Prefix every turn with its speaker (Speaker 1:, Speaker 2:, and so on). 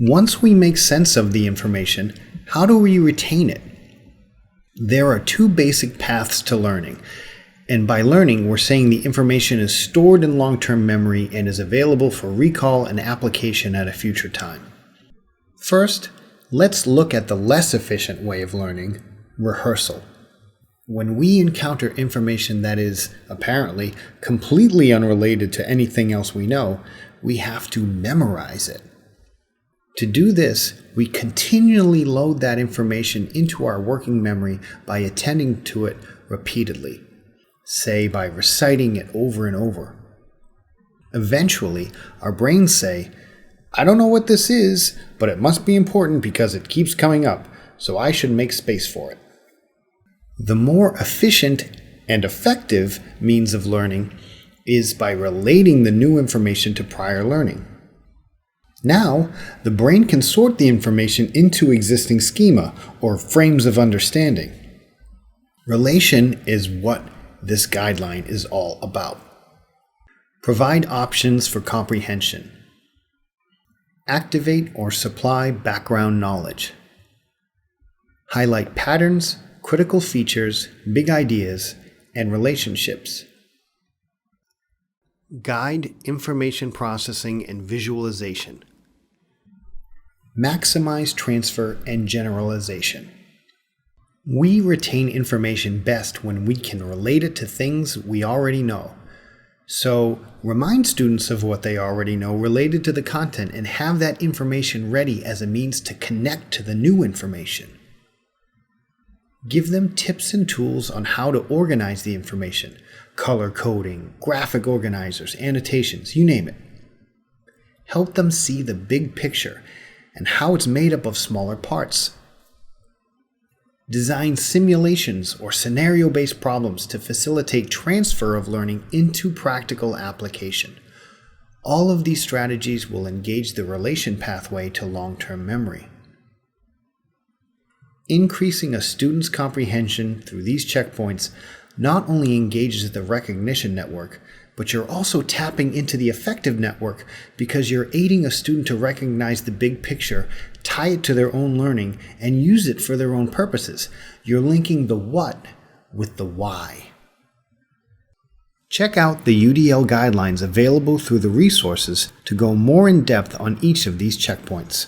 Speaker 1: Once we make sense of the information, how do we retain it? There are two basic paths to learning. And by learning, we're saying the information is stored in long-term memory and is available for recall and application at a future time. First, let's look at the less efficient way of learning, rehearsal. When we encounter information that is, apparently, completely unrelated to anything else we know, we have to memorize it. To do this, we continually load that information into our working memory by attending to it repeatedly, say by reciting it over and over. Eventually, our brains say, "I don't know what this is, but it must be important because it keeps coming up, so I should make space for it." The more efficient and effective means of learning is by relating the new information to prior learning. Now, the brain can sort the information into existing schema or frames of understanding. Relation is what this guideline is all about. Provide options for comprehension. Activate or supply background knowledge. Highlight patterns, critical features, big ideas, and relationships. Guide information processing and visualization. Maximize transfer and generalization. We retain information best when we can relate it to things we already know. So, remind students of what they already know related to the content and have that information ready as a means to connect to the new information. Give them tips and tools on how to organize the information, color coding, graphic organizers, annotations, you name it. Help them see the big picture and how it's made up of smaller parts. Design simulations or scenario-based problems to facilitate transfer of learning into practical application. All of these strategies will engage the relation pathway to long-term memory. Increasing a student's comprehension through these checkpoints not only engages the recognition network, but you're also tapping into the affective network because you're aiding a student to recognize the big picture, tie it to their own learning, and use it for their own purposes. You're linking the what with the why. Check out the UDL guidelines available through the resources to go more in depth on each of these checkpoints.